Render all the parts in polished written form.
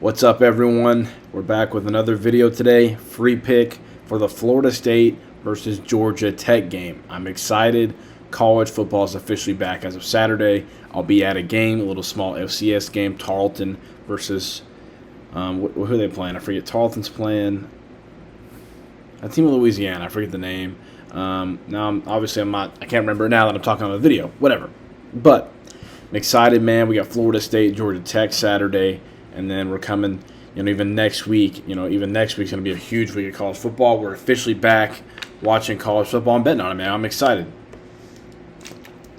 What's up, everyone? We're back with another video today. Free pick for the Florida State versus Georgia Tech game. I'm excited. College football is officially back as of Saturday. I'll be at a game, a little small FCS game, Tarleton versus who are they playing? I forget. Tarleton's playing a team of Louisiana. I forget the name. Now, I can't remember now that I'm talking on the video. Whatever. But I'm excited, man. We got Florida State, Georgia Tech Saturday. And then we're coming, even next week. Even next week's going to be a huge week of college football. We're officially back watching college football. I'm betting on it, man. I'm excited.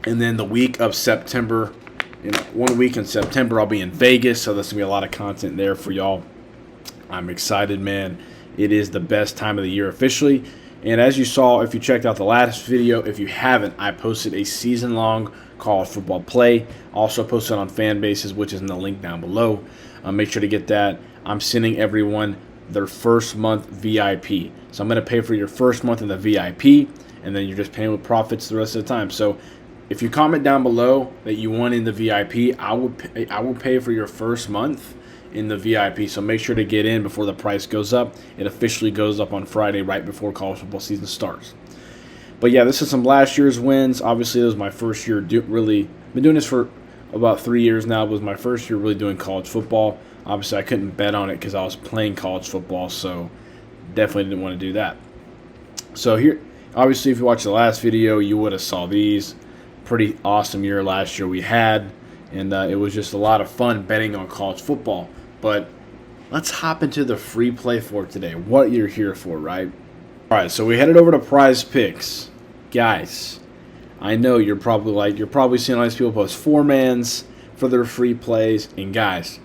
And then the week of September, 1 week in September, I'll be in Vegas. So there's going to be a lot of content there for y'all. I'm excited, man. It is the best time of the year officially. And as you saw, if you checked out the last video, if you haven't, I posted a season-long college football play. Also posted on fan bases, which is in the link down below. Make sure to get that. I'm sending everyone their first month VIP. So I'm going to pay for your first month in the VIP, and then you're just paying with profits the rest of the time. So if you comment down below that you want in the VIP, I will pay for your first month in the VIP. So make sure to get in before the price goes up. It officially goes up on Friday right before college football season starts. But yeah, this is some last year's wins. Obviously, it was my first year been doing this for about 3 years now. It was my first year really doing college football. Obviously, I couldn't bet on it because I was playing college football, so definitely didn't want to do that. So here, obviously, if you watched the last video, you would have saw these. Pretty awesome year last year we had, and it was just a lot of fun betting on college football. But let's hop into the free play for today, what you're here for, right? All right, so we headed over to PrizePicks. Guys, I know you're probably seeing all these people post four-mans for their free plays. And guys,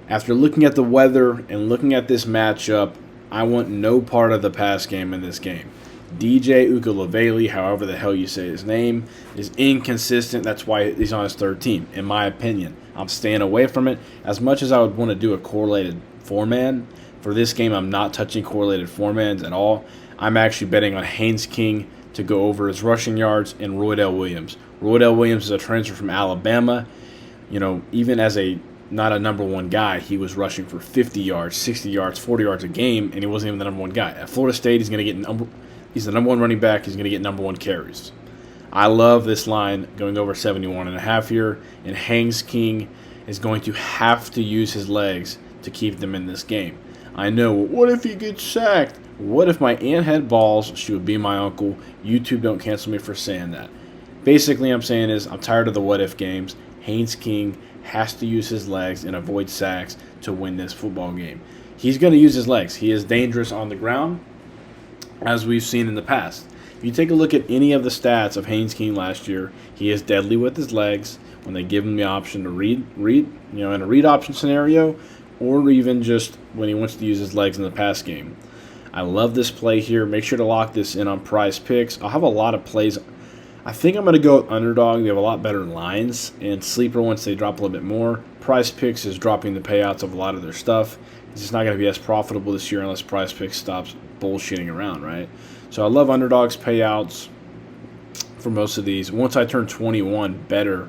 after looking at the weather and looking at this matchup, I want no part of the pass game in this game. DJ Ukulele, however the hell you say his name, is inconsistent. That's why he's on his third team, in my opinion. I'm staying away from it. As much as I would want to do a correlated four-man, for this game I'm not touching correlated four-mans at all. I'm actually betting on Haynes King to go over his rushing yards and Roydell Williams. Roydell Williams is a transfer from Alabama. Even as not a number one guy, he was rushing for 50 yards, 60 yards, 40 yards a game, and he wasn't even the number one guy. At Florida State, he's the number one running back. He's going to get number one carries. I love this line going over 71.5 here, and Haynes King is going to have to use his legs to keep them in this game. I know, what if he gets sacked? What if my aunt had balls? She would be my uncle. YouTube don't cancel me for saying that. Basically, I'm saying is I'm tired of the what-if games. Haynes King has to use his legs and avoid sacks to win this football game. He's going to use his legs. He is dangerous on the ground, as we've seen in the past. If you take a look at any of the stats of Haynes King last year, he is deadly with his legs when they give him the option to read, in a read option scenario, or even just when he wants to use his legs in the pass game. I love this play here. Make sure to lock this in on PrizePicks. I'll have a lot of plays. I think I'm going to go with underdog. They have a lot better lines, and sleeper once they drop a little bit more. PrizePicks is dropping the payouts of a lot of their stuff. It's just not going to be as profitable this year unless PrizePicks stops bullshitting around, right? So I love underdogs payouts for most of these. Once I turn 21, better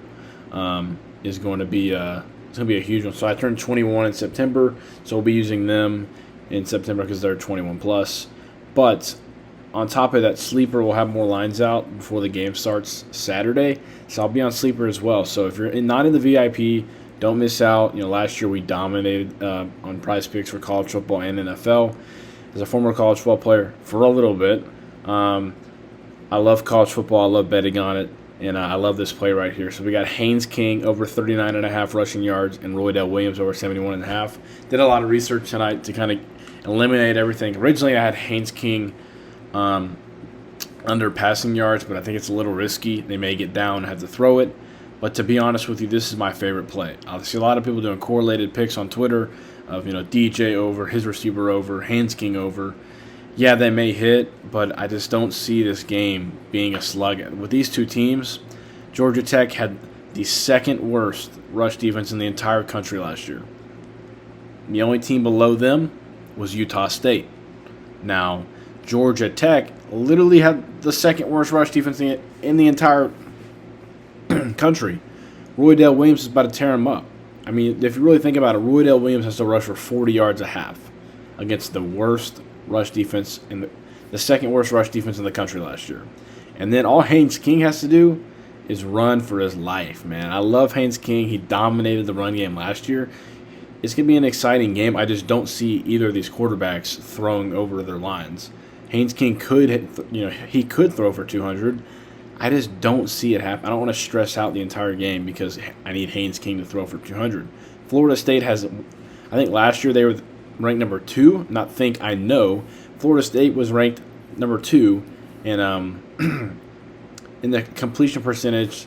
is going to be a huge one. So I turned 21 in September, so we'll be using them in September because they're 21 plus. But on top of that, sleeper will have more lines out before the game starts Saturday, so I'll be on sleeper as well. So if you're not in the VIP, don't miss out. Last year we dominated on PrizePicks for college football and NFL. As a former college football player for a little bit, I love college football. I love betting on it, and I love this play right here. So we got Haynes King over 39.5 rushing yards and Roydell Williams over 71.5. Did a lot of research tonight to kind of eliminate everything. Originally, I had Haynes King under passing yards, but I think it's a little risky. They may get down and have to throw it. But to be honest with you, this is my favorite play. I see a lot of people doing correlated picks on Twitter of DJ over, his receiver over, Haynes King over. Yeah, they may hit, but I just don't see this game being a slug. With these two teams, Georgia Tech had the second worst rush defense in the entire country last year. The only team below them was Utah State. Now, Georgia Tech literally had the second worst rush defense in the entire country. Roydell Williams is about to tear him up. I mean, if you really think about it, Roydell Williams has to rush for 40 yards a half against the worst rush defense in the second worst rush defense in the country last year. And then all Haynes King has to do is run for his life, man. I love Haynes King. He dominated the run game last year. It's going to be an exciting game. I just don't see either of these quarterbacks throwing over their lines. Haynes King could, he could throw for 200. I just don't see it happen. I don't want to stress out the entire game because I need Haynes King to throw for 200. Florida State has, I think last year they were ranked number 2. I know. Florida State was ranked number 2 in in the completion percentage.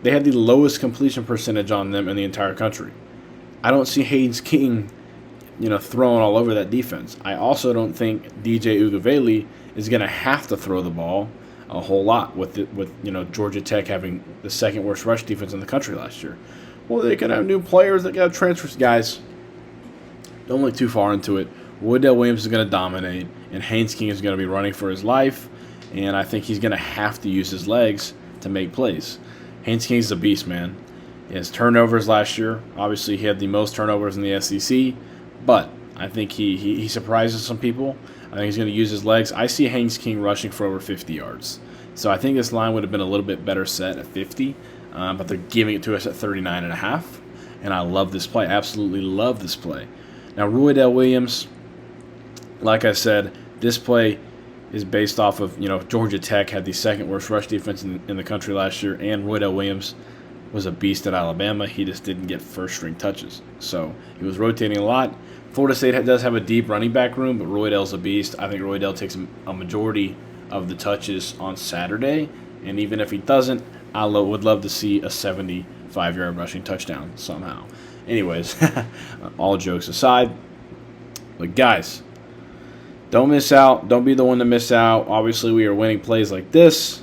They had the lowest completion percentage on them in the entire country. I don't see Haynes King, throwing all over that defense. I also don't think DJ Ugaveli is going to have to throw the ball a whole lot with Georgia Tech having the second worst rush defense in the country last year. Well, they can have new players that got transfers, guys. Don't look too far into it. Roydell Williams is going to dominate, and Haynes King is going to be running for his life, and I think he's going to have to use his legs to make plays. Haynes King's a beast, man. He has turnovers last year. Obviously, he had the most turnovers in the SEC, but I think he surprises some people. I think he's going to use his legs. I see Haynes King rushing for over 50 yards. So I think this line would have been a little bit better set at 50, but they're giving it to us at 39.5, and I love this play. Absolutely love this play. Now, Roydell Williams, like I said, this play is based off of, Georgia Tech had the second worst rush defense in the country last year, and Roydell Williams was a beast at Alabama. He just didn't get first-string touches. So he was rotating a lot. Florida State does have a deep running back room, but Roydell's a beast. I think Roydell takes a majority of the touches on Saturday, and even if he doesn't, I would love to see a 75-yard rushing touchdown somehow. Anyways, all jokes aside, but guys, don't miss out. Don't be the one to miss out. Obviously, we are winning plays like this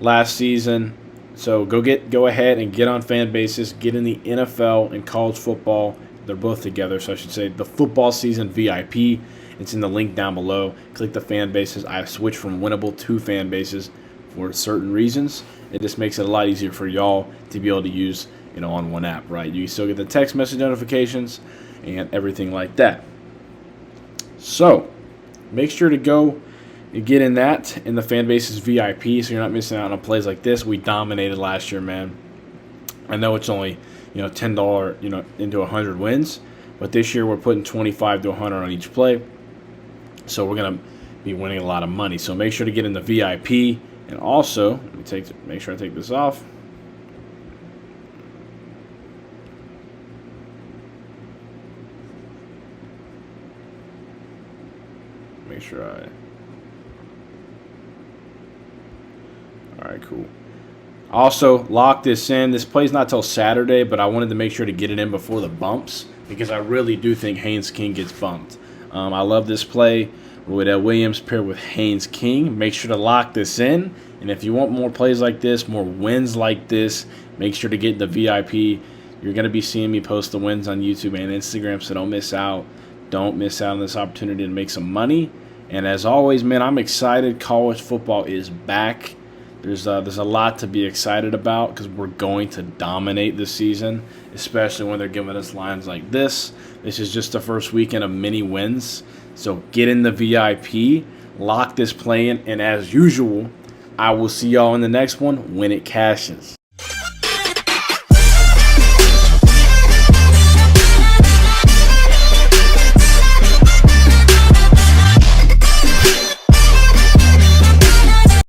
last season. So go ahead and get on fan bases. Get in the NFL and college football. They're both together, so I should say the football season VIP. It's in the link down below. Click the fan bases. I have switched from winnable to fan bases for certain reasons. It just makes it a lot easier for y'all to be able to use, on one app, right? You still get the text message notifications and everything like that. So make sure to go and get in the fan bases VIP, so you're not missing out on plays like this. We dominated last year, man. I know it's only $10 into 100 wins, but this year we're putting 25 to 100 on each play, so we're gonna be winning a lot of money. So make sure to get in the VIP, and also make sure I take this off. Make sure all right, cool. Also, lock this in. This play's not till Saturday, but I wanted to make sure to get it in before the bumps because I really do think Haynes King gets bumped. I love this play. Roydell Williams paired with Haynes King. Make sure to lock this in. And if you want more plays like this, more wins like this, make sure to get the VIP. You're going to be seeing me post the wins on YouTube and Instagram, so don't miss out. Don't miss out on this opportunity to make some money. And as always, man, I'm excited. College football is back. There's a lot to be excited about because we're going to dominate this season, especially when they're giving us lines like this. This is just the first weekend of many wins. So get in the VIP, lock this play in, and as usual, I will see y'all in the next one when it cashes.